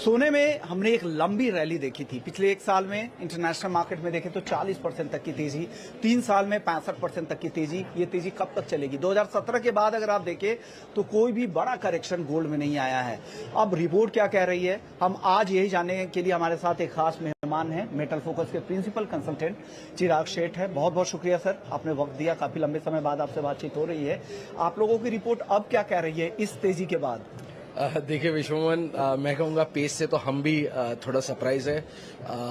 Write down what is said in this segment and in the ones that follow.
सोने में हमने एक लंबी रैली देखी थी। पिछले एक साल में इंटरनेशनल मार्केट में देखें तो 40% तक की तेजी, 3 साल में 65% तक की तेजी। ये तेजी कब तक चलेगी? 2017 के बाद अगर आप देखें तो कोई भी बड़ा करेक्शन गोल्ड में नहीं आया है। अब रिपोर्ट क्या कह रही है, हम आज यही जानने के लिए हमारे साथ एक खास मेहमान है, मेटल फोकस के प्रिंसिपल कंसल्टेंट चिराग शेठ है। बहुत बहुत शुक्रिया सर, आपने वक्त दिया। काफी लंबे समय बाद आपसे बातचीत हो रही है। आप लोगों की रिपोर्ट अब क्या कह रही है इस तेजी के बाद? देखिए विश्वमोहन, मैं कहूँगा पेस से तो हम भी थोड़ा सरप्राइज है।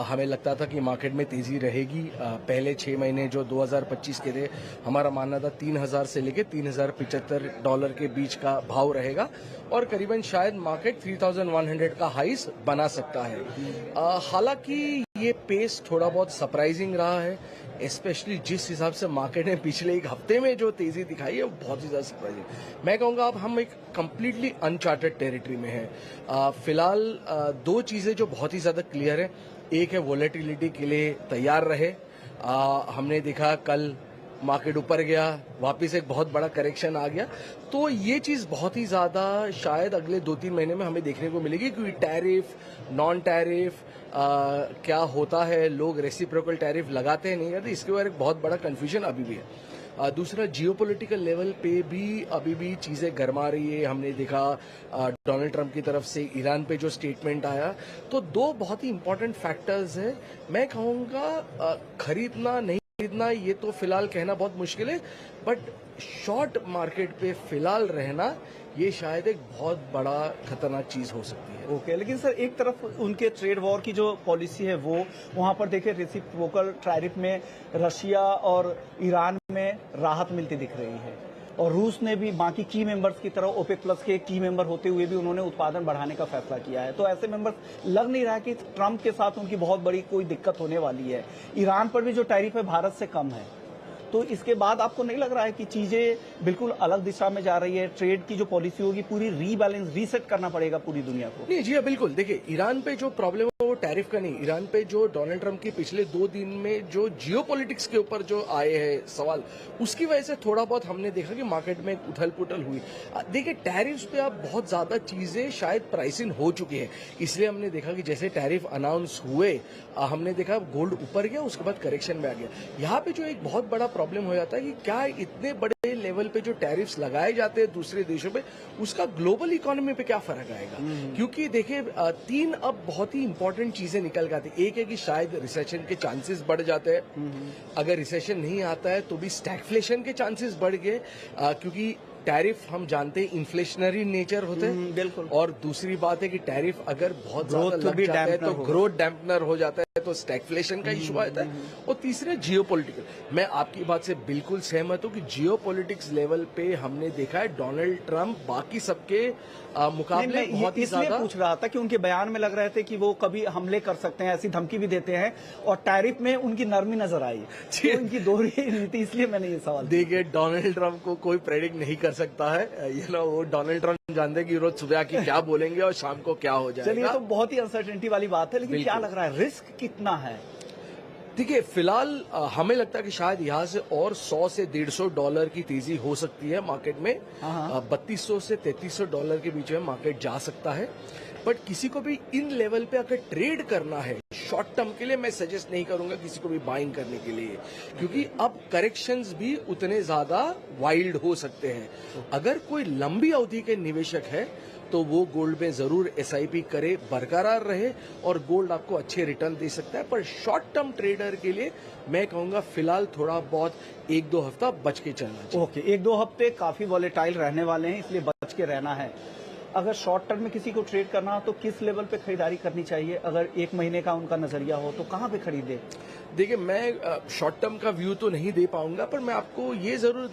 हमें लगता था कि मार्केट में तेजी रहेगी। पहले 6 महीने जो 2025 के थे, हमारा मानना था 3000 से लेके $3075 के बीच का भाव रहेगा और करीबन शायद मार्केट 3100 का हाईस बना सकता है। हालांकि ये पेस थोड़ा बहुत सरप्राइजिंग रहा है, स्पेशली जिस हिसाब से मार्केट ने पिछले एक हफ्ते में जो तेजी दिखाई है वो बहुत ही ज्यादा सरप्राइजिंग। मैं कहूँगा अब हम एक कंप्लीटली अनचार्टेड टेरिटरी में है। फिलहाल 2 चीजें जो बहुत ही ज्यादा क्लियर है। एक है वोलेटिलिटी के लिए तैयार रहे। हमने देखा कल मार्केट ऊपर गया, वापस एक बहुत बड़ा करेक्शन आ गया, तो ये चीज बहुत ही ज्यादा शायद अगले 2-3 महीने में हमें देखने को मिलेगी, क्योंकि टैरिफ, नॉन टैरिफ क्या होता है, लोग रेसिप्रोकल टैरिफ लगाते हैं नहीं करते, इसके बारे में बहुत बड़ा कंफ्यूजन अभी भी है। दूसरा, जियोपॉलिटिकल लेवल पे भी अभी भी चीजें गरमा रही है। हमने देखा डोनाल्ड ट्रंप की तरफ से ईरान पे जो स्टेटमेंट आया, तो 2 बहुत ही इंपॉर्टेंट फैक्टर्स है। मैं कहूँगा खरीदना नहीं खरीदना ये तो फिलहाल कहना बहुत मुश्किल है, बट शॉर्ट मार्केट पे फिलहाल रहना ये शायद एक बहुत बड़ा खतरनाक चीज हो सकती है। ओके, लेकिन सर एक तरफ उनके ट्रेड वॉर की जो पॉलिसी है वो वहां पर देखिए रेसिप्रोकल टैरिफ में रशिया और ईरान में राहत मिलती दिख रही है, और रूस ने भी बाकी की मेंबर्स की तरह ओपेक प्लस के की मेंबर होते हुए भी उन्होंने उत्पादन बढ़ाने का फैसला किया है। तो ऐसे मेंबर्स लग नहीं रहा है कि ट्रंप के साथ उनकी बहुत बड़ी कोई दिक्कत होने वाली है। ईरान पर भी जो टैरिफ है भारत से कम है, तो इसके बाद आपको नहीं लग रहा है कि चीजें बिल्कुल अलग दिशा में जा रही है? ट्रेड की जो पॉलिसी होगी पूरी रीबैलेंस, रीसेट करना पड़ेगा पूरी दुनिया को। नहीं जी हाँ, बिल्कुल। देखिए, ईरान पे जो प्रॉब्लम है वो टैरिफ का नहीं, ईरान पे जो डोनाल्ड ट्रंप की पिछले 2 दिन में जो जियोपॉलिटिक्स के ऊपर जो आए हैं सवाल, उसकी वजह से थोड़ा बहुत हमने देखा कि मार्केट में उथल पुथल हुई। देखिए, टैरिफ्स पे अब बहुत ज्यादा चीजें शायद प्राइसिंग हो चुकी है, इसलिए हमने देखा कि जैसे टैरिफ अनाउंस हुए, हमने देखा गोल्ड ऊपर गया, उसके बाद करेक्शन में आ गया। यहाँ पे जो एक बहुत बड़ा प्रॉब्लम हो जाता है कि क्या इतने बड़े लेवल पे जो टैरिफ्स लगाए जाते हैं दूसरे देशों पे, उसका ग्लोबल इकोनॉमी पे क्या फर्क आएगा? क्योंकि देखिए 3 अब बहुत ही इंपॉर्टेंट चीजें निकल के आती है। एक है कि शायद रिसेशन के चांसेस बढ़ जाते हैं। अगर रिसेशन नहीं आता है तो भी स्टैगफ्लेशन के चांसेस बढ़ गए, क्योंकि टैरिफ हम जानते हैं इन्फ्लेशनरी नेचर होते हैं। बिल्कुल। और दूसरी बात है कि टैरिफ अगर बहुत ज्यादा लग जाता है तो ग्रोथ डैम्पनर हो जाता है, तो स्टैगफ्लेशन का इशू आता है। और तीसरे जियोपॉलिटिकल, मैं आपकी बात से बिल्कुल सहमत हूं कि जियोपॉलिटिक्स लेवल पे हमने देखा है डोनाल्ड ट्रंप बाकी सबके मुकाबले बहुत ही ज्यादा। पूछ रहा था कि उनके बयान में लग रहे थे कि वो कभी हमले कर सकते हैं, ऐसी धमकी भी देते हैं, और टैरिफ में उनकी नरमी नजर आई, तो उनकी दोहरी नीति, इसलिए मैंने ये सवाल। देखिए, डोनाल्ड ट्रंप को कोई प्रेडिक्ट नहीं कर सकता है, वो डोनाल्ड ट्रंप जानते हैं कि रोज सुबह की क्या बोलेंगे और शाम को क्या हो जाएगा। चलिए, तो बहुत ही अनसर्टेनिटी वाली बात है, लेकिन क्या लग रहा है रिस्क कितना है? देखिए, फिलहाल हमें लगता है कि शायद यहाँ से और $100 से $150 की तेजी हो सकती है मार्केट में। 3200 से $3300 के बीच में मार्केट जा सकता है, बट किसी को भी इन लेवल पे अगर ट्रेड करना है शॉर्ट टर्म के लिए, मैं सजेस्ट नहीं करूंगा किसी को भी बाइंग करने के लिए, क्योंकि अब करेक्शंस भी उतने ज्यादा वाइल्ड हो सकते हैं। अगर कोई लंबी अवधि के निवेशक है तो वो गोल्ड में जरूर SIP करे, बरकरार रहे, और गोल्ड आपको अच्छे रिटर्न दे सकता है। पर शॉर्ट टर्म ट्रेडर के लिए मैं कहूंगा फिलहाल थोड़ा बहुत 1-2 हफ्ता बच के चलना चाहिए। ओके, 1-2 हफ्ते काफी वॉलेटाइल रहने वाले हैं, इसलिए बच के रहना है। अगर शॉर्ट टर्म में किसी को ट्रेड करना हो तो किस लेवल पे खरीदारी करनी चाहिए? अगर 1 महीने का उनका नजरिया हो तो कहां पे खरीदे? देखिए, मैं शॉर्ट टर्म का व्यू तो नहीं दे पाऊंगा, पर मैं आपको ये जरूर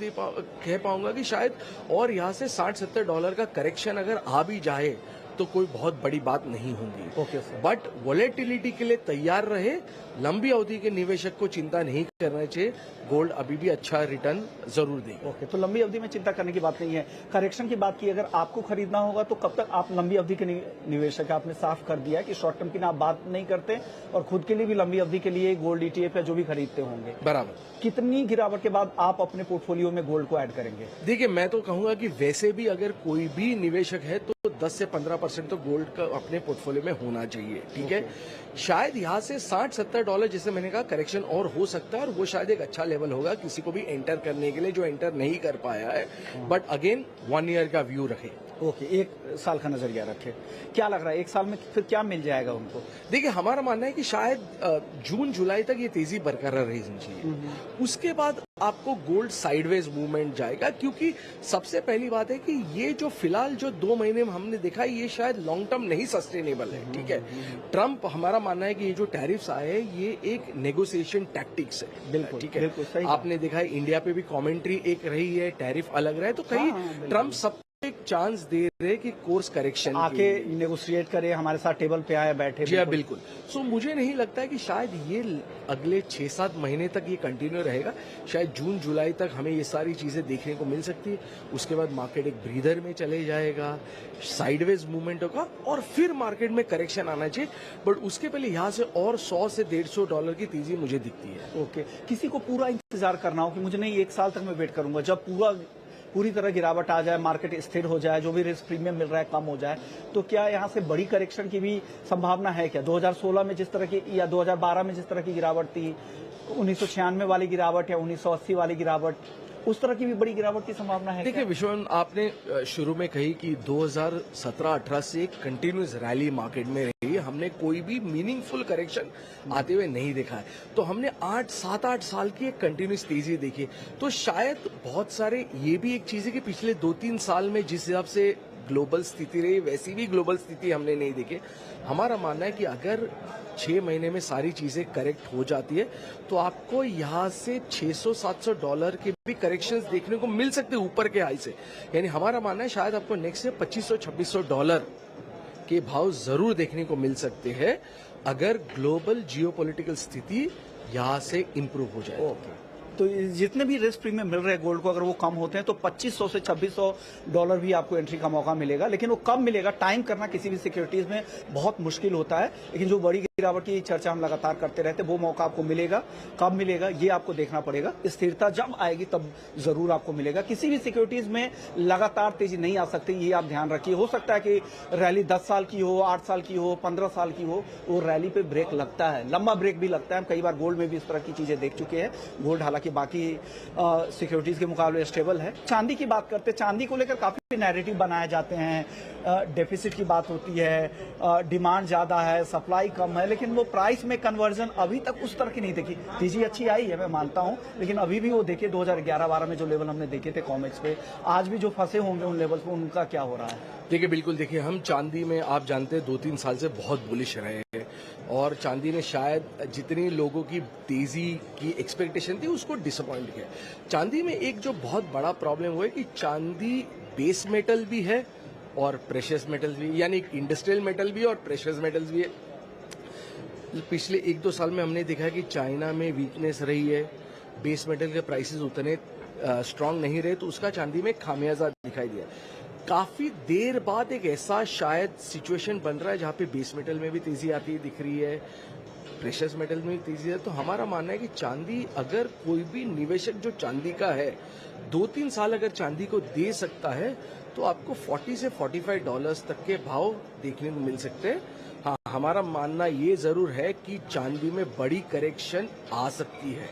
कह पाऊंगा कि शायद और यहाँ से $60-70 का करेक्शन अगर आ भी जाए तो कोई बहुत बड़ी बात नहीं होगी। Okay sir. बट वॉलेटिलिटी के लिए तैयार रहे, लंबी अवधि के निवेशक को चिंता नहीं करना चाहिए, गोल्ड अभी भी अच्छा रिटर्न जरूर देगा। ओके, तो लंबी अवधि में चिंता करने की बात नहीं है। करेक्शन की बात की, अगर आपको खरीदना होगा तो कब तक आप लंबी अवधि के निवेशक है? आपने साफ कर दिया कि शॉर्ट टर्म की ना आप बात नहीं करते, और खुद के लिए भी लंबी अवधि के लिए गोल्ड ETF या जो भी खरीदते होंगे। बराबर। कितनी गिरावट के बाद आप अपने पोर्टफोलियो में गोल्ड को ऐड करेंगे? देखिए, मैं तो कहूंगा कि वैसे भी अगर कोई भी निवेशक है तो 10 से 15% तो गोल्ड का अपने पोर्टफोलियो में होना चाहिए, ठीक है। शायद यहाँ से $60-70 जैसे मैंने कहा करेक्शन और हो सकता है, और वो शायद एक अच्छा लेवल होगा किसी को भी एंटर करने के लिए जो एंटर नहीं कर पाया है। बट अगेन 1 ईयर का व्यू रखे। ओके, 1 साल का नजरिया रखे। क्या लग रहा है 1 साल में फिर क्या मिल जाएगा उनको? देखिए, हमारा मानना है कि शायद जून जुलाई तक ये तेजी बरकरार रहनी चाहिए। उसके बाद आपको गोल्ड साइडवेज मूवमेंट जाएगा, क्योंकि सबसे पहली बात है कि ये जो फिलहाल जो 2 महीने में हमने देखा ये शायद लॉन्ग टर्म नहीं सस्टेनेबल है, ठीक है। ट्रम्प, हमारा मानना है कि ये जो टैरिफ्स आए हैं ये एक नेगोशिएशन टैक्टिक्स है, बिल्कुल, ठीक है। बिल्कुल सही आपने देखा है इंडिया पे भी कमेंट्री एक रही है, टैरिफ अलग रहा है, तो कहीं ट्रम्प सब एक चांस दे रहे कि कोर्स करेक्शन आके नेगोशिएट करे, हमारे साथ टेबल पे आए बैठे। जी हाँ, बिल्कुल। सो मुझे नहीं लगता है कि शायद ये अगले 6-7 महीने तक ये कंटिन्यू रहेगा। शायद जून जुलाई तक हमें ये सारी चीजें देखने को मिल सकती है। उसके बाद मार्केट एक ब्रीदर में चले जाएगा, साइडवेज मूवमेंट होगा और फिर मार्केट में करेक्शन आना चाहिए। बट उसके पहले यहाँ से और $100 से $150 की तेजी मुझे दिखती है। ओके, किसी को पूरा इंतजार करना हो कि मुझे नहीं 1 साल तक मैं वेट करूंगा, जब पूरी तरह गिरावट आ जाए, मार्केट स्थिर हो जाए, जो भी रिस्क प्रीमियम मिल रहा है कम हो जाए, तो क्या यहाँ से बड़ी करेक्शन की भी संभावना है क्या? 2016 में जिस तरह की या 2012 में जिस तरह की गिरावट थी, 1996 वाली गिरावट या 1980 वाली गिरावट, उस तरह की भी बड़ी गिरावट की संभावना है? देखिए विश्वन, आपने शुरू में कही कि 2017-18 से एक कंटिन्यूस रैली मार्केट में रही है। हमने कोई भी मीनिंगफुल करेक्शन आते हुए नहीं देखा है। तो हमने 7-8 साल की एक कंटिन्यूस तेजी देखी। तो शायद बहुत सारे ये भी एक चीज है कि पिछले 2-3 साल में जिस हिसाब से ग्लोबल स्थिति रही वैसी भी ग्लोबल स्थिति हमने नहीं देखी। हमारा मानना है कि अगर 6 महीने में सारी चीजें करेक्ट हो जाती है तो आपको यहाँ से $600-700 के भी करेक्शंस देखने को मिल सकते हैं ऊपर के हाई से। यानी हमारा मानना है शायद आपको नेक्स्ट से $2500-2600 के भाव जरूर देखने को मिल सकते हैं अगर ग्लोबल जियोपॉलिटिकल स्थिति यहाँ से इंप्रूव हो जाए। ओके, तो जितने भी रिस्क प्रीमियम मिल रहे हैं गोल्ड को, अगर वो कम होते हैं तो $2500 से $2600 भी आपको एंट्री का मौका मिलेगा। लेकिन वो कब मिलेगा, टाइम करना किसी भी सिक्योरिटीज में बहुत मुश्किल होता है। लेकिन जो बड़ी गिरावट की चर्चा हम लगातार करते रहते हैं, वो मौका आपको मिलेगा। कब मिलेगा ये आपको देखना पड़ेगा। स्थिरता जब आएगी तब जरूर आपको मिलेगा। किसी भी सिक्योरिटीज में लगातार तेजी नहीं आ सकती, ये आप ध्यान रखिए। हो सकता है कि रैली 10 साल की हो, 8 साल की हो, 15 साल की हो, वो रैली पे ब्रेक लगता है, लंबा ब्रेक भी लगता है। हम कई बार गोल्ड में भी इस तरह की चीजें देख चुके हैं। गोल्ड हालांकि बाकी सिक्योरिटीज के मुकाबले स्टेबल है। चांदी की बात करते हैं, चांदी को लेकर काफी नैरेटिव बनाए जाते हैं। डेफिसिट की बात होती है, डिमांड ज्यादा है, सप्लाई कम है, लेकिन वो प्राइस में कन्वर्जन अभी तक उस तरह की नहीं देखी। तेजी अच्छी आई है, मैं मानता हूं, लेकिन अभी भी वो देखिए 2011-12 में जो लेवल हमने देखे थे कॉमेक्स पे, आज भी जो फंसे होंगे उन लेवल पे, उनका क्या हो रहा है? देखिए बिल्कुल, देखिए हम चांदी में आप जानते हैं 2-3 साल से बहुत बुलिश रहे हैं और चांदी ने शायद जितनी लोगों की तेजी की एक्सपेक्टेशन थी उसको डिसअपॉइंट किया। चांदी में एक जो बहुत बड़ा प्रॉब्लम हुआ है कि चांदी बेस मेटल भी है और प्रेशियस मेटल भी, यानी इंडस्ट्रियल मेटल भी और प्रेशियस मेटल्स भी है। पिछले 1-2 साल में हमने देखा है कि चाइना में वीकनेस रही है, बेस मेटल के प्राइसेस उतने स्ट्रांग नहीं रहे, तो उसका चांदी में खामियाजा दिखाई दिया। काफी देर बाद एक ऐसा शायद सिचुएशन बन रहा है जहां पे बेस मेटल में भी तेजी आती दिख रही है, प्रेशियस मेटल में भी तेजी है। तो हमारा मानना है कि चांदी, अगर कोई भी निवेशक जो चांदी का है 2-3 साल अगर चांदी को दे सकता है तो आपको $40 से $45 तक के भाव देखने को मिल सकते हैं। हाँ, हमारा मानना ये जरूर है कि चांदी में बड़ी करेक्शन आ सकती है।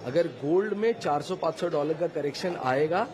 अगर गोल्ड में $400-500 का करेक्शन आएगा,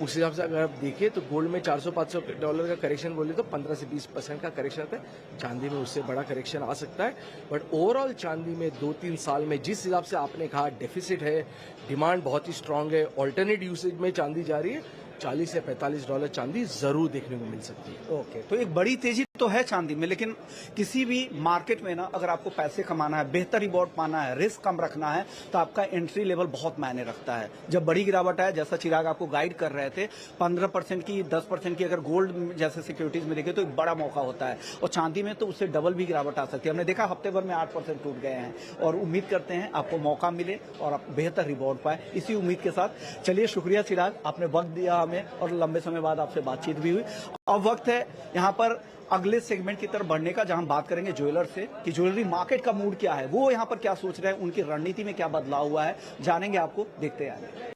उस हिसाब से अगर आप देखिए तो गोल्ड में $400-500 का करेक्शन बोले तो 15 से 20% का करेक्शन आता है। चांदी में उससे बड़ा करेक्शन आ सकता है। बट ओवरऑल चांदी में 2-3 साल में जिस हिसाब से आपने कहा डेफिसिट है, डिमांड बहुत ही स्ट्रांग है, ऑल्टरनेट यूसेज में चांदी जा रही है, $40 से $45 चांदी जरूर देखने को मिल सकती है। ओके, तो एक बड़ी तेजी तो है चांदी में, लेकिन किसी भी मार्केट में ना, अगर आपको पैसे कमाना है, बेहतर रिवॉर्ड पाना है, रिस्क कम रखना है, तो आपका एंट्री लेवल बहुत मायने रखता है। जब बड़ी गिरावट है, जैसा चिराग आपको गाइड कर रहे थे, 15% की, 10% की अगर गोल्ड जैसे सिक्योरिटीज में देखे तो एक बड़ा मौका होता है, और चांदी में तो उससे डबल भी गिरावट आ सकती है। हमने देखा हफ्ते भर में 8% टूट गए हैं, और उम्मीद करते हैं आपको मौका मिले और आप बेहतर रिवॉर्ड पाए। इसी उम्मीद के साथ चलिए, शुक्रिया चिराग, आपने वक्त दिया हमें और लंबे समय बाद आपसे बातचीत भी हुई। अब वक्त है यहाँ पर अगले सेगमेंट की तरफ बढ़ने का, जहां हम बात करेंगे ज्वेलर से कि ज्वेलरी मार्केट का मूड क्या है, वो यहाँ पर क्या सोच रहे हैं, उनकी रणनीति में क्या बदलाव हुआ है, जानेंगे, आपको देखते आएंगे।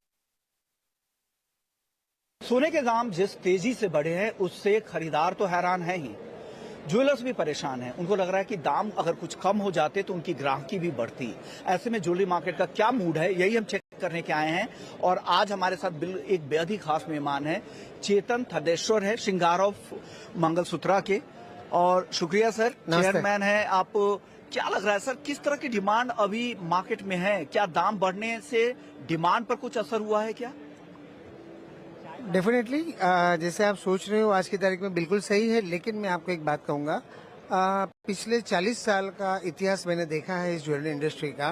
सोने के दाम जिस तेजी से बढ़े हैं उससे खरीदार तो हैरान है ही, ज्वेलर्स भी परेशान हैं। उनको लग रहा है कि दाम अगर कुछ कम हो जाते तो उनकी ग्राहकी भी बढ़ती। ऐसे में ज्वेलरी मार्केट का क्या मूड है, यही हम चेक करने के आए हैं। और आज हमारे साथ एक बेहद ही खास मेहमान है, चेतन थदेश्वर है, श्रृंगार ऑफ मंगलसूत्रा के। और शुक्रिया सर, चेयरमैन है आप। क्या लग रहा है सर, किस तरह की डिमांड अभी मार्केट में है? क्या दाम बढ़ने से डिमांड पर कुछ असर हुआ है क्या? डेफिनेटली जैसे आप सोच रहे हो आज की तारीख में बिल्कुल सही है, लेकिन मैं आपको एक बात कहूंगा। पिछले 40 साल का इतिहास मैंने देखा है इस ज्वेलरी इंडस्ट्री का।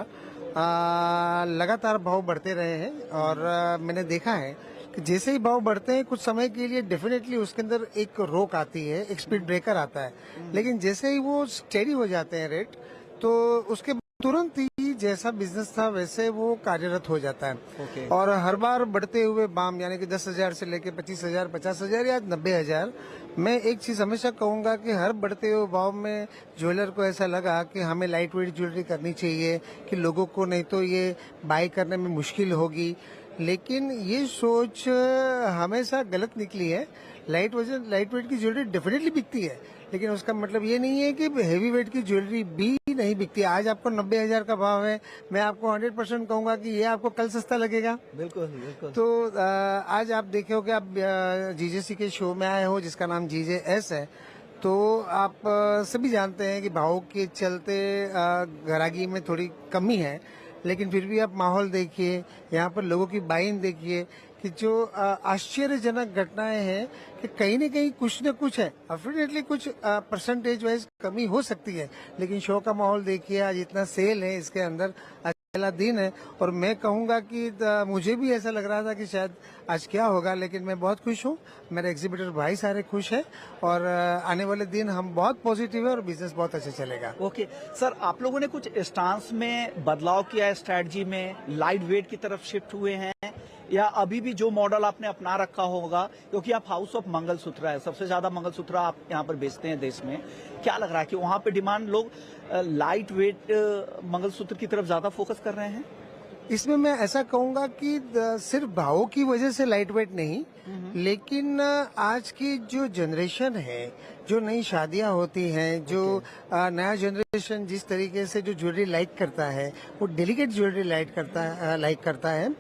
लगातार भाव बढ़ते रहे हैं और मैंने देखा है कि जैसे ही भाव बढ़ते हैं कुछ समय के लिए डेफिनेटली उसके अंदर एक रोक आती है, एक स्पीड ब्रेकर आता है, लेकिन जैसे ही वो स्टेडी हो जाते हैं रेट, तो उसके तुरंत ही जैसा बिजनेस था वैसे वो कार्यरत हो जाता है। Okay. और हर बार बढ़ते हुए बाम यानी कि 10,000 से लेके 25,000, 50,000 या 90,000, मैं एक चीज हमेशा कहूंगा कि हर बढ़ते हुए भाव में ज्वेलर को ऐसा लगा कि हमें लाइट वेट ज्वेलरी करनी चाहिए कि लोगों को नहीं तो ये बाय करने में मुश्किल होगी, लेकिन ये सोच हमेशा गलत निकली है। लाइट वेट की ज्वेलरी डेफिनेटली बिकती है, लेकिन उसका मतलब ये नहीं है कि हेवी वेट की ज्वेलरी भी नहीं बिकती। आज आपको 90,000 का भाव है, मैं आपको 100% कहूंगा कि ये आपको कल सस्ता लगेगा। बिल्कुल बिल्कुल। तो आज आप देखे हो कि आप जीजेसी के शो में आए हो जिसका नाम जीजेएस है, तो आप सभी जानते हैं कि भाव के चलते ग्राहकी में थोड़ी कमी है, लेकिन फिर भी आप माहौल देखिए, यहाँ पर लोगों की बाइंग देखिए कि जो आश्चर्यजनक घटनाएं हैं कि कहीं न कहीं कुछ न कुछ है। डेफिनेटली कुछ परसेंटेज वाइज कमी हो सकती है, लेकिन शो का माहौल देखिए, आज इतना सेल है इसके अंदर, आज पहला दिन है और मैं कहूंगा कि मुझे भी ऐसा लग रहा था कि शायद आज क्या होगा, लेकिन मैं बहुत खुश हूँ, मेरे एग्जीबिटर भाई सारे खुश हैं और आने वाले दिन हम बहुत पॉजिटिव है और बिजनेस बहुत अच्छा चलेगा। ओके सर, आप लोगों ने कुछ स्टांस में बदलाव किया है, स्ट्रेटजी में लाइट वेट की तरफ शिफ्ट हुए हैं, या अभी भी जो मॉडल आपने अपना रखा होगा, क्योंकि आप हाउस ऑफ मंगलसूत्रा है, सबसे ज्यादा मंगलसूत्रा आप यहाँ पर बेचते हैं देश में। क्या लग रहा है कि वहाँ पे डिमांड लोग लाइट वेट मंगलसूत्र की तरफ ज्यादा फोकस कर रहे हैं? इसमें मैं ऐसा कहूंगा कि सिर्फ भावों की वजह से लाइट वेट नहीं, लेकिन आज की जो जनरेशन है, जो नई शादियां होती हैं, जो नया जनरेशन जिस तरीके से जो ज्वेलरी लाइक करता है, वो डेलिकेट ज्वेलरी लाइक करता है।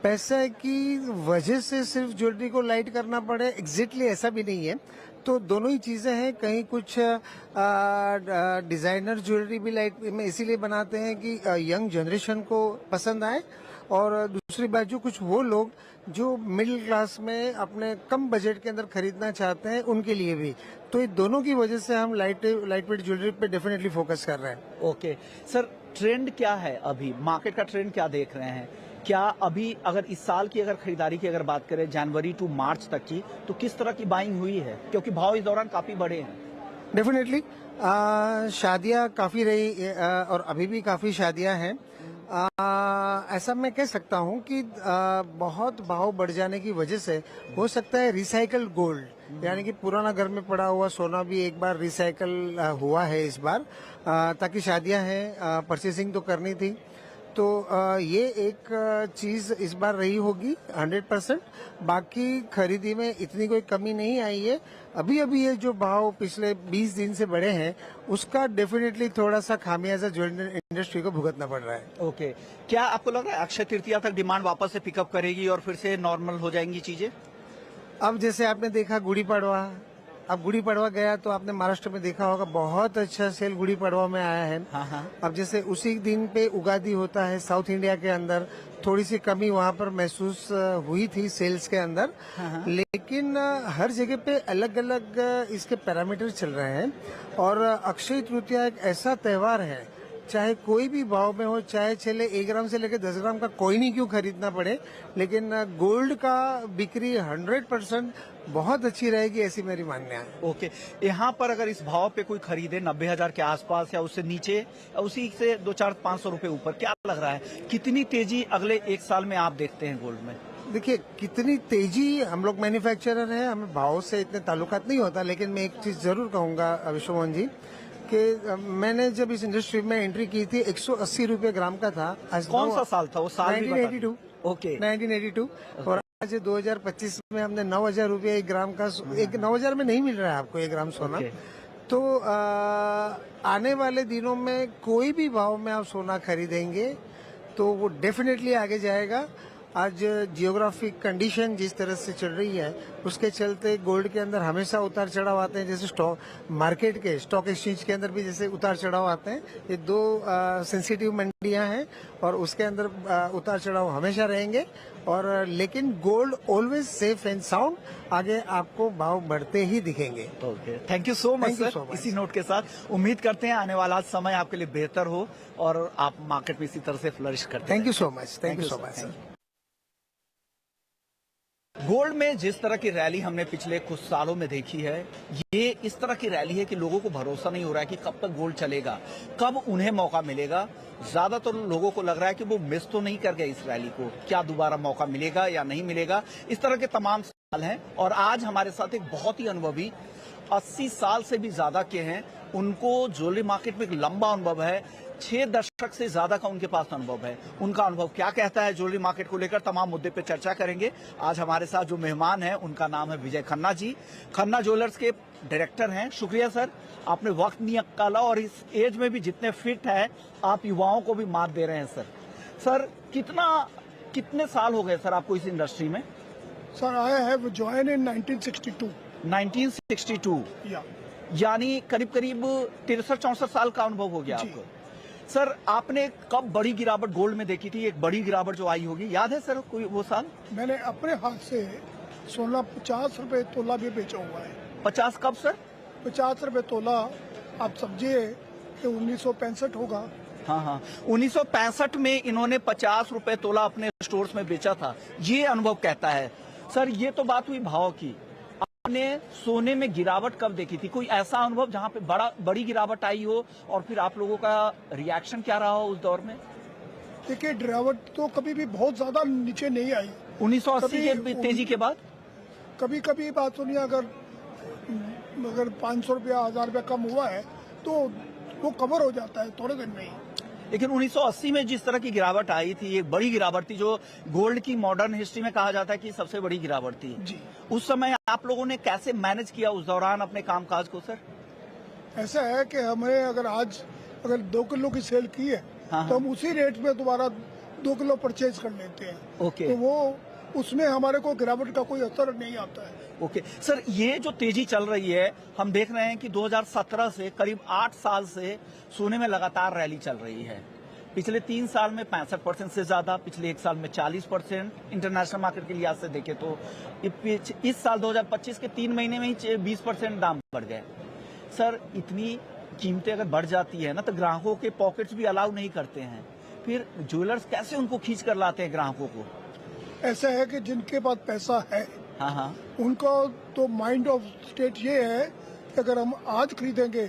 पैसे की वजह से सिर्फ ज्वेलरी को लाइट करना पड़े, एग्जैक्टली ऐसा भी नहीं है। तो दोनों ही चीजें हैं। कहीं कुछ डिजाइनर ज्वेलरी भी लाइट में इसीलिए बनाते हैं कि यंग जनरेशन को पसंद आए, और दूसरी बात जो कुछ वो लोग जो मिडिल क्लास में अपने कम बजट के अंदर खरीदना चाहते हैं उनके लिए भी। तो ये दोनों की वजह से हम लाइट वेट ज्वेलरी पे डेफिनेटली फोकस कर रहे हैं। ओके सर, ट्रेंड क्या है अभी, मार्केट का ट्रेंड क्या देख रहे हैं? क्या अभी अगर इस साल की अगर खरीदारी की अगर बात करें जनवरी टू मार्च तक की, तो किस तरह की बाइंग हुई है, क्योंकि भाव इस दौरान काफी बढ़े हैं? डेफिनेटली शादियां काफी रही और अभी भी काफी शादियां हैं। ऐसा मैं कह सकता हूं कि बहुत भाव बढ़ जाने की वजह से हो सकता है रिसाइकल गोल्ड, यानी कि पुराना घर में पड़ा हुआ सोना भी एक बार रिसाइकल हुआ है इस बार, ताकि शादियां हैं, परचेसिंग तो करनी थी, तो ये एक चीज इस बार रही होगी 100%। बाकी खरीदी में इतनी कोई कमी नहीं आई है। अभी अभी ये जो भाव पिछले 20 दिन से बढ़े हैं उसका डेफिनेटली थोड़ा सा खामियाजा ज्वेलरी इंडस्ट्री को भुगतना पड़ रहा है। ओके, क्या आपको लग रहा है अक्षय तृतीया तक डिमांड वापस से पिकअप करेगी और फिर से नॉर्मल हो जाएंगी चीजें? अब जैसे आपने देखा गुड़ी पड़वा, अब गुड़ी पड़वा गया तो आपने महाराष्ट्र में देखा होगा बहुत अच्छा सेल गुड़ी पड़वा में आया है। हाँ। अब जैसे उसी दिन पे उगादी होता है साउथ इंडिया के अंदर, थोड़ी सी कमी वहाँ पर महसूस हुई थी सेल्स के अंदर, लेकिन हर जगह पे अलग अलग इसके पैरामीटर चल रहे हैं। और अक्षय तृतीया एक ऐसा त्योहार है, चाहे कोई भी भाव में हो, चाहे चले 1 ग्राम से लेकर 10 ग्राम का कोई नहीं क्यों खरीदना पड़े, लेकिन गोल्ड का बिक्री 100% बहुत अच्छी रहेगी, ऐसी मेरी मान्यता है। ओके, यहाँ पर अगर इस भाव पे कोई खरीदे 90,000 के आसपास या उससे नीचे, उसी से 200-500 रुपए ऊपर, क्या लग रहा है कितनी तेजी अगले 1 साल में आप देखते हैं गोल्ड में? देखिए कितनी तेजी, हम लोग मैन्युफैक्चरर हैं, हमें भाव से इतने ताल्लुकात नहीं होता, लेकिन मैं एक चीज जरूर कहूंगा विश्वमोहन जी कि मैंने जब इस इंडस्ट्री में एंट्री की थी 180 रुपए ग्राम का था। कौन सा साल था वो? साल भी बता दीजिए। 1982। ओके, 1982 और आज 2025 में हमने 9,000 रुपये 1 ग्राम का, एक 9,000 में नहीं मिल रहा है आपको 1 ग्राम सोना। ओके। तो आने वाले दिनों में कोई भी भाव में आप सोना खरीदेंगे तो वो डेफिनेटली आगे जाएगा। आज जियोग्राफिक कंडीशन जिस तरह से चल रही है उसके चलते गोल्ड के अंदर हमेशा उतार चढ़ाव आते हैं, जैसे स्टॉक मार्केट के स्टॉक एक्सचेंज के अंदर भी जैसे उतार चढ़ाव आते हैं। ये दो सेंसिटिव मंडियां हैं और उसके अंदर उतार चढ़ाव हमेशा रहेंगे, और लेकिन gold always safe and sound, आगे आपको भाव बढ़ते ही दिखेंगे। Okay, thank you so much Thank you sir. so much. इसी नोट के साथ उम्मीद करते हैं आने वाला समय आपके लिए बेहतर हो और आप मार्केट में इसी तरह से फ्लरिश करते थैंक यू रहें। So much, thank you so sir. Much Thank sir. Gold में जिस तरह की रैली हमने पिछले कुछ सालों में देखी है, ये इस तरह की रैली है कि लोगों को भरोसा नहीं हो रहा है कि कब तक गोल्ड चलेगा, कब उन्हें मौका मिलेगा। ज्यादातर लोगों को लग रहा है कि वो मिस तो नहीं कर गए इस रैली को, क्या दोबारा मौका मिलेगा या नहीं मिलेगा, इस तरह के तमाम सवाल हैं। और आज हमारे साथ एक बहुत ही अनुभवी 80 साल से भी ज्यादा के हैं, उनको ज्वेलरी मार्केट में एक लंबा अनुभव है, 6 दशक से ज्यादा का उनके पास अनुभव है। उनका अनुभव क्या कहता है ज्वेलरी मार्केट को लेकर, तमाम मुद्दे पे चर्चा करेंगे। आज हमारे साथ जो मेहमान हैं उनका नाम है विजय खन्ना जी, खन्ना ज्वेलर्स के डायरेक्टर हैं। शुक्रिया सर, आपने वक्त नहीं निकाला और इस एज में भी जितने फिट है आप युवाओं को भी मात दे रहे हैं सर। सर कितने साल हो गए सर आपको इस इंडस्ट्री में? Sir, I have joined in 1962. 1962, Yeah. यानी करीब करीब 63-64 साल का अनुभव हो गया जी। आपको। सर आपने कब बड़ी गिरावट गोल्ड में देखी थी, एक बड़ी गिरावट जो आई होगी, याद है सर कोई वो साल? मैंने अपने हाथ से सोना 50 रुपए तोला भी बेचा हुआ है। 50 कब सर? 50 रुपए तोला, आप समझिए कि 1965 होगा। हाँ हाँ, 1965 में इन्होंने 50 रुपए तोला अपने स्टोर्स में बेचा था, ये अनुभव कहता है। सर ये तो बात हुई भाव की, आपने सोने में गिरावट कब देखी थी? कोई ऐसा अनुभव जहाँ पे बड़ी गिरावट आई हो और फिर आप लोगों का रिएक्शन क्या रहा हो उस दौर में? देखिए, गिरावट तो कभी भी बहुत ज्यादा नीचे नहीं आई। 1980 के कभी- तेजी के बाद? कभी कभी बात सुनिए, अगर 500 रुपया 1000 रुपया कम हुआ है तो वो कवर हो जाता है थोड़े दिन में ही। लेकिन 1980 में जिस तरह की गिरावट आई थी, एक बड़ी गिरावट थी जो गोल्ड की मॉडर्न हिस्ट्री में कहा जाता है कि सबसे बड़ी गिरावट थी जी। उस समय आप लोगों ने कैसे मैनेज किया उस दौरान अपने कामकाज को सर? ऐसा है कि हमें अगर 2 किलो की सेल की है हाँ, तो हम उसी रेट में दोबारा 2 किलो परचेज कर लेते हैं। ओके तो वो उसमें हमारे को गिरावट का कोई असर नहीं आता है। ओके सर, ये जो तेजी चल रही है, हम देख रहे हैं कि 2017 से करीब 8 साल से सोने में लगातार रैली चल रही है। पिछले 3 साल में 65% से ज्यादा, पिछले 1 साल में 40%, इंटरनेशनल मार्केट के लिहाज से देखें तो इस साल 2025 के 3 महीने में ही 20% दाम बढ़ गए। सर इतनी कीमतें अगर बढ़ जाती है ना तो ग्राहकों के पॉकेट्स भी अलाउ नहीं करते हैं, फिर ज्वेलर्स कैसे उनको खींच कर लाते हैं ग्राहकों को? ऐसा है कि जिनके पास पैसा है हाँ हाँ, उनका तो माइंड ऑफ स्टेट ये है कि अगर हम आज खरीदेंगे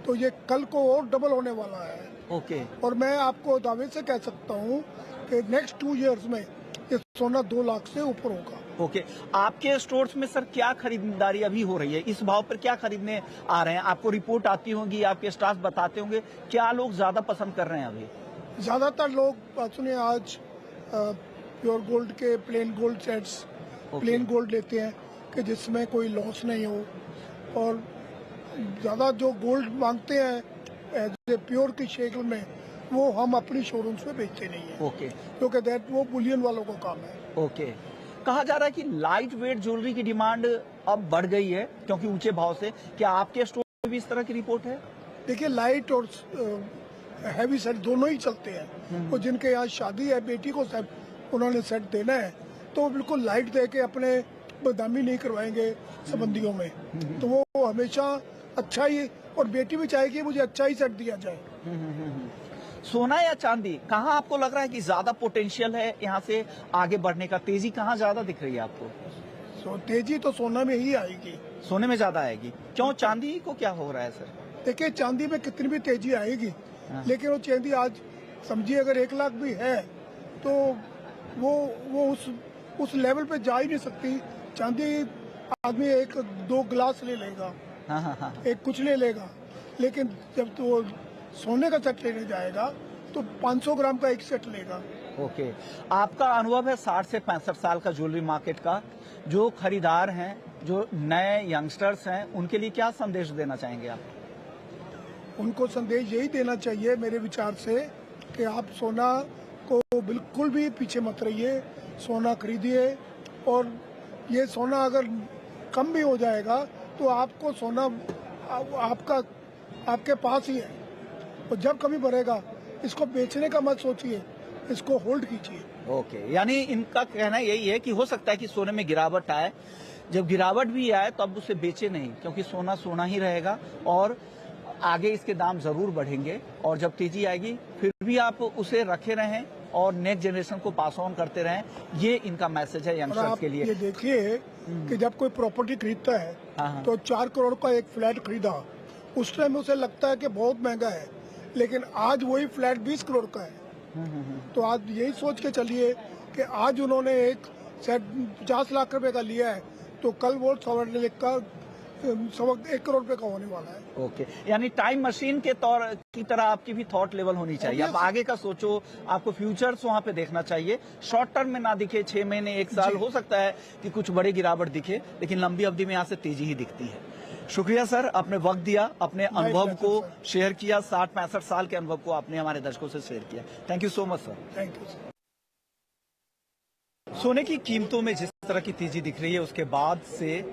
तो ये कल को और डबल होने वाला है। ओके और मैं आपको दावे से कह सकता हूँ कि नेक्स्ट 2 इयर्स में ये सोना 2 लाख से ऊपर होगा। ओके, आपके स्टोर्स में सर क्या खरीदारी अभी हो रही है? इस भाव पर क्या खरीदने आ रहे हैं? आपको रिपोर्ट आती होगी, आपके स्टाफ बताते होंगे, क्या लोग ज्यादा पसंद कर रहे हैं अभी? ज्यादातर लोग बात सुनिए, आज प्योर गोल्ड के plane gold sets, plane gold लेते हैं कि जिसमें कोई लॉस नहीं हो। और ज्यादा जो गोल्ड मांगते हैं एज ए प्योर की शक्ल में, वो हम अपनी शोरूम्स में बेचते नहीं है, ओके क्योंकि दैट वो बुलियन वालों का काम है। ओके, कहा जा रहा है कि लाइट वेट ज्वेलरी की डिमांड अब बढ़ गई है क्योंकि ऊंचे भाव से, क्या आपके स्टोर में भी इस तरह की रिपोर्ट है? देखिए, लाइट और हैवी सेट दोनों ही चलते हैं। तो जिनके यहाँ शादी है, बेटी को सेट उन्होंने सेट देना है तो वो बिल्कुल लाइट दे के अपने बदनामी नहीं करवाएंगे संबंधियों में। तो वो हमेशा अच्छा ही, और बेटी भी चाहेगी मुझे अच्छा ही सेट दिया जाए। सोना या चांदी, कहाँ आपको लग रहा है कि ज्यादा पोटेंशियल है यहाँ से आगे बढ़ने का? तेजी कहाँ ज्यादा दिख रही है आपको? तो तेजी तो सोना में ही आएगी। सोने में ज्यादा आएगी, क्यों? चांदी को क्या हो रहा है सर? देखिए, चांदी में कितनी भी तेजी आएगी, हाँ। लेकिन वो चांदी आज समझिए अगर 1 लाख भी है तो वो उस लेवल पे जा ही नहीं सकती। चांदी आदमी 1-2 गिलास ले लेगा, हाँ हाँ हाँ, एक कुछ ले लेगा, लेकिन जब तो सोने का सेट लेने जाएगा तो तो 500 ग्राम का एक सेट लेगा। ओके, आपका अनुभव है 60 से 65 साल का ज्वेलरी मार्केट का, जो खरीदार हैं, जो नए यंगस्टर्स हैं, उनके लिए क्या संदेश देना चाहेंगे आप? उनको संदेश यही देना चाहिए मेरे विचार से कि आप सोना को बिल्कुल भी पीछे मत रहिए, सोना खरीदिए। और ये सोना अगर कम भी हो जाएगा तो आपको सोना आपके पास ही है, और जब कभी बढ़ेगा इसको बेचने का मत सोचिए, इसको होल्ड कीजिए। ओके, यानी इनका कहना यही है कि हो सकता है कि सोने में गिरावट आए, जब गिरावट भी आए तब उसे बेचे नहीं, क्योंकि सोना सोना ही रहेगा और आगे इसके दाम जरूर बढ़ेंगे, और जब तेजी आएगी फिर भी आप उसे रखे रहें और नेक्स्ट जनरेशन को पास ऑन करते रहें। ये इनका मैसेज है और यंगस्टर्स आप के लिए। ये देखिए कि जब कोई प्रॉपर्टी खरीदता है हाँ। तो 4 करोड़ का एक फ्लैट खरीदा, उस टाइम उसे लगता है कि बहुत महंगा है, लेकिन आज वही फ्लैट 20 करोड़ का है। तो आज यही सोच के चलिए कि आज उन्होंने एक सेट 50 लाख रुपए का लिया है, तो कल वो 1 करोड़ रुपए का होने वाला है। ओके, यानी टाइम मशीन के तौर की तरह आपकी भी थॉट लेवल होनी चाहिए। आप आगे का सोचो, आपको फ्यूचर्स वहां पे देखना चाहिए। शॉर्ट टर्म में ना दिखे, 6 महीने 1 साल हो सकता है कि कुछ बड़ी गिरावट दिखे, लेकिन लंबी अवधि में यहाँ से तेजी ही दिखती है। शुक्रिया सर, आपने वक्त दिया, अपने अनुभव को शेयर किया, 60-65 साल के अनुभव को आपने हमारे दर्शकों से शेयर किया। Thank you so much sir. Thank you sir. सोने की कीमतों में जिस तरह की तेजी दिख रही है, उसके बाद से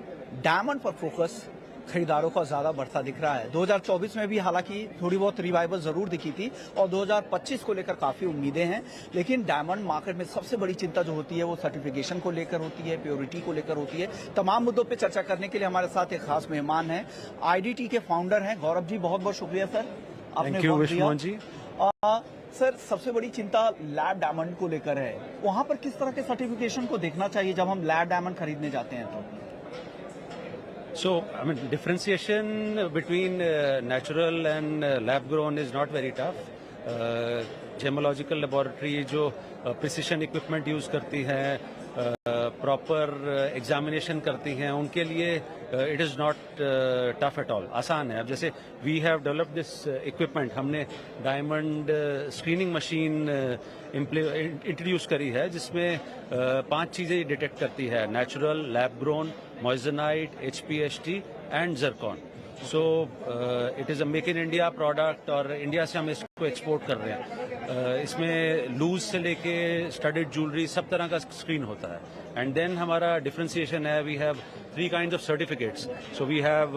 डायमंड पर फोकस खरीदारों का ज्यादा बढ़ता दिख रहा है। 2024 में भी हालांकि थोड़ी बहुत रिवाइवल जरूर दिखी थी और 2025 को लेकर काफी उम्मीदें हैं, लेकिन डायमंड मार्केट में सबसे बड़ी चिंता जो होती है वो सर्टिफिकेशन को लेकर होती है, प्योरिटी को लेकर होती है। तमाम मुद्दों पे चर्चा करने के लिए हमारे साथ एक खास मेहमान हैं, आईडीटी के फाउंडर हैं गौरव जी। बहुत बहुत शुक्रिया सर, आपने वक्त दिया। जी। सर, सबसे बड़ी चिंता लैब डायमंड को लेकर है, वहां पर किस तरह के सर्टिफिकेशन को देखना चाहिए जब हम लैब डायमंड खरीदने जाते हैं? तो So, I mean, differentiation between natural and lab grown is not very tough. Gemological laboratory जो precision equipment use करती है, प्रॉपर एग्जामिनेशन करती हैं, उनके लिए it is not tough at all, आसान है। अब जैसे we have developed this equipment, हमने डायमंड स्क्रीनिंग मशीन इंट्रोड्यूस करी है, जिसमें 5 चीज़ें डिटेक्ट करती है: natural, lab grown, moissanite, HPHT and zircon. So it is a make in India product और इंडिया से हम इसको एक्सपोर्ट कर रहे हैं। इसमें लूज से लेके स्टडेड ज्वेलरी सब तरह का स्क्रीन होता है। एंड देन हमारा डिफरेंशिएशन है, we have 3 kinds of certificates. So we have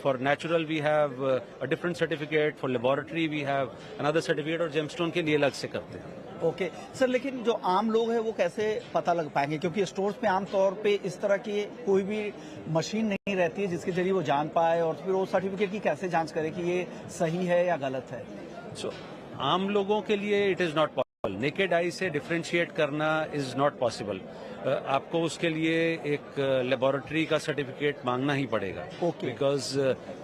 for natural we have a different certificate, for laboratory we have another certificate, और जेमस्टोन के लिए अलग से करते हैं। ओके सर, लेकिन जो आम लोग हैं वो कैसे पता लग पाएंगे, क्योंकि स्टोर्स पे आमतौर पे इस तरह की कोई भी मशीन नहीं रहती है जिसके जरिए वो जान पाए, और फिर वो सर्टिफिकेट की कैसे जांच करे कि ये सही है या गलत है? सो आम लोगों के लिए it is not possible, naked eye से डिफरेंशिएट करना इज नॉट पॉसिबल। आपको उसके लिए एक लेबोरेटरी का सर्टिफिकेट मांगना ही पड़ेगा, बिकॉज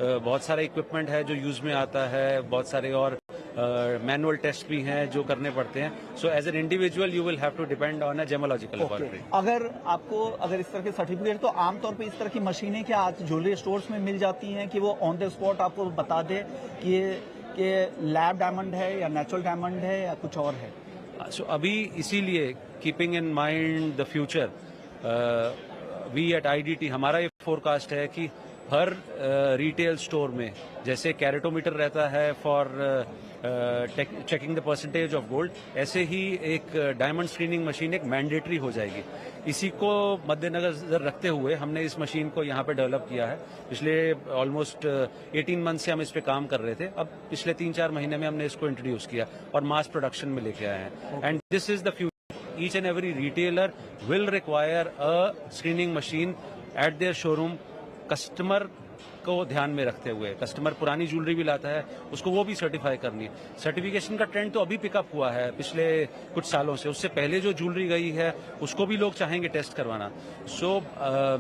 बहुत सारा इक्विपमेंट है जो यूज में आता है, बहुत सारे और मैनुअल टेस्ट भी हैं जो करने पड़ते हैं। So as an individual you will have to depend on a gemological laboratory. अगर इस तरह के सर्टिफिकेट, तो आमतौर पे इस तरह की मशीनें क्या आज ज्वेलरी स्टोर्स में मिल जाती हैं कि वो ऑन द स्पॉट आपको बता दे कि ये लैब डायमंड है या नेचुरल डायमंड है या कुछ और है? सो अभी इसीलिए keeping in mind the future, we at IDT हमारा ये फोरकास्ट है कि हर रिटेल स्टोर में जैसे कैरेटोमीटर रहता है for checking the percentage of gold, ऐसे ही एक डायमंड स्क्रीनिंग मशीन एक मैंडेटरी हो जाएगी। इसी को मद्देनजर रखते हुए हमने इस मशीन को यहाँ पे डेवलप किया है। पिछले ऑलमोस्ट 18 मंथ से हम इस पे काम कर रहे थे, अब पिछले 3-4 महीने में हमने इसको इंट्रोड्यूस किया और मास प्रोडक्शन में लेके आए हैं। And this is the future. Each and every retailer will require a screening machine eight there showroom, customer को ध्यान में रखते हुए। कस्टमर पुरानी ज्वेलरी भी लाता है, उसको वो भी सर्टिफाई करनी है। सर्टिफिकेशन का ट्रेंड तो अभी पिकअप हुआ है पिछले कुछ सालों से, उससे पहले जो ज्वेलरी गई है उसको भी लोग चाहेंगे टेस्ट करवाना। सो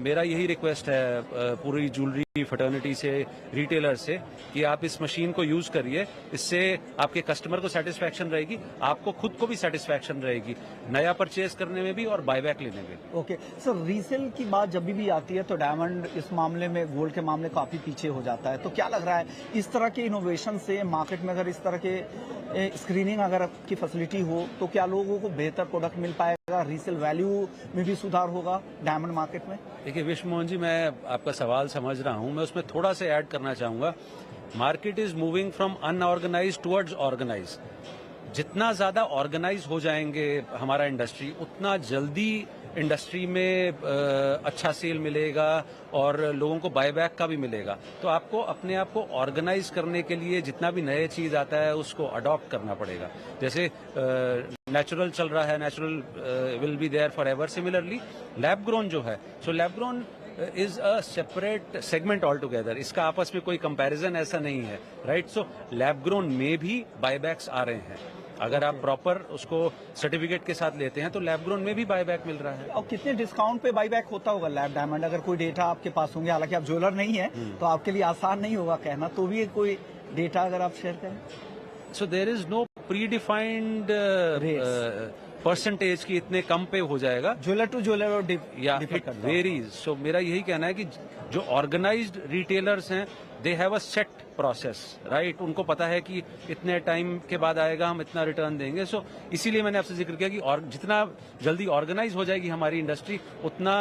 मेरा यही रिक्वेस्ट है पूरी ज्वेलरी फ्रेटर्निटी से, रिटेलर से, कि आप इस मशीन को यूज करिए। इससे आपके कस्टमर को सेटिस्फैक्शन रहेगी, आपको खुद को भी सेटिस्फैक्शन रहेगी, नया परचेज करने में भी और बायबैक लेने में। ओके सर, रीसेल की बात जब भी आती है तो डायमंड इस मामले में, गोल्ड के मामले काफी पीछे हो जाता है, तो क्या लग रहा है इस तरह के इनोवेशन से मार्केट में अगर इस तरह के स्क्रीनिंग अगर आपकी फैसिलिटी हो तो क्या लोगों को बेहतर प्रोडक्ट मिल पाएगा, रीसेल वैल्यू में भी सुधार होगा डायमंड मार्केट में? देखिए विश्व मोहन जी, मैं आपका सवाल समझ रहा हूं, मैं उसमें थोड़ा सा ऐड करना चाहूंगा। Market is moving from unorganise towards organise. जितना ज्यादा ऑर्गेनाइज हो जाएंगे हमारा इंडस्ट्री, उतना जल्दी इंडस्ट्री में अच्छा सेल मिलेगा और लोगों को बायबैक का भी मिलेगा। तो आपको अपने आप को ऑर्गेनाइज करने के लिए जितना भी नए चीज आता है उसको अडॉप्ट करना पड़ेगा। जैसे नेचुरल चल रहा है, natural will be there for ever. Similarly lab grown जो है, so lab grown is a separate segment all together. इसका आपस में कोई कंपैरिजन ऐसा नहीं है, राइट? सो लैब ग्रोन में भी बायबैक्स आ रहे हैं। अगर आप प्रॉपर उसको सर्टिफिकेट के साथ लेते हैं तो लैब ग्रोन में भी बायबैक मिल रहा है। और कितने डिस्काउंट पे बाईबैक होता होगा लैब डायमंड? अगर कोई डेटा आपके पास होंगे, हालांकि आप ज्वेलर नहीं है तो आपके लिए आसान नहीं होगा कहना, तो भी कोई डेटा अगर आप शेयर करें। So there is no predefined percentage की इतने कम पे हो जाएगा। ज्वेलर टू ज्वेलर और या इट वेरीज। सो मेरा यही कहना है कि जो ऑर्गेनाइज्ड रिटेलर्स हैं, they have a set process, right? उनको पता है कि इतने टाइम के बाद आएगा, हम इतना रिटर्न देंगे। सो इसीलिए मैंने आपसे जिक्र किया कि और जितना जल्दी ऑर्गेनाइज हो जाएगी हमारी इंडस्ट्री, उतना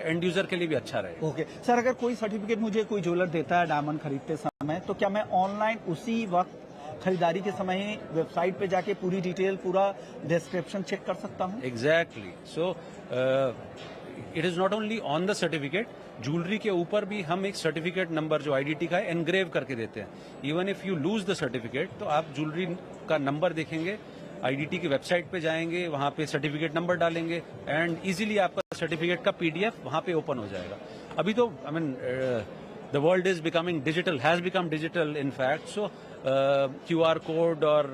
एंड यूजर के लिए भी अच्छा रहेगा। ओके सर, अगर कोई सर्टिफिकेट मुझे कोई ज्वेलर देता है डायमंड खरीदते समय, तो क्या मैं ऑनलाइन उसी वक्त खरीदारी के समय ही वेबसाइट पे जाके पूरी डिटेल, पूरा डिस्क्रिप्शन चेक कर सकता हूँ? Exactly. So it is not only on the certificate, jewellery के ऊपर भी हम एक सर्टिफिकेट नंबर जो आईडीटी का है एनग्रेव करके देते हैं। Even if you lose the certificate, तो आप ज्वेलरी का नंबर देखेंगे, आईडीटी की वेबसाइट पे जाएंगे, वहां पे सर्टिफिकेट नंबर डालेंगे एंड इजीली आपका सर्टिफिकेट का पीडीएफ वहां पे ओपन हो जाएगा। अभी तो I mean the world is becoming digital, has become digital in fact. So QR code और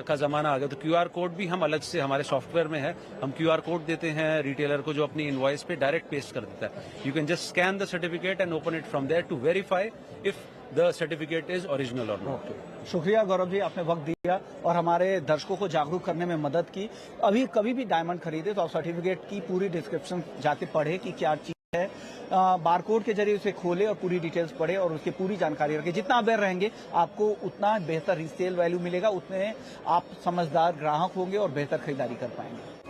का जमाना आ गया, तो क्यूआर कोड भी हम अलग से हमारे सॉफ्टवेयर में है। हम क्यूआर कोड देते हैं रिटेलर को, जो अपनी इनवॉइस पे डायरेक्ट पेस्ट कर देता है। You can just scan the certificate and open it from there to verify if the certificate is original or not. शुक्रिया गौरव जी, आपने वक्त दिया और हमारे दर्शकों को जागरूक करने में मदद की। अभी कभी भी डायमंड खरीदे तो आप सर्टिफिकेट की पूरी डिस्क्रिप्शन जाके पढ़े कि क्या चीज है, बारकोड के जरिए उसे खोले और पूरी डिटेल्स पढ़े और उसकी पूरी जानकारी रखें। जितना अवेयर रहेंगे आपको उतना बेहतर रीसेल वैल्यू मिलेगा, उतने आप समझदार ग्राहक होंगे और बेहतर खरीदारी कर पाएंगे।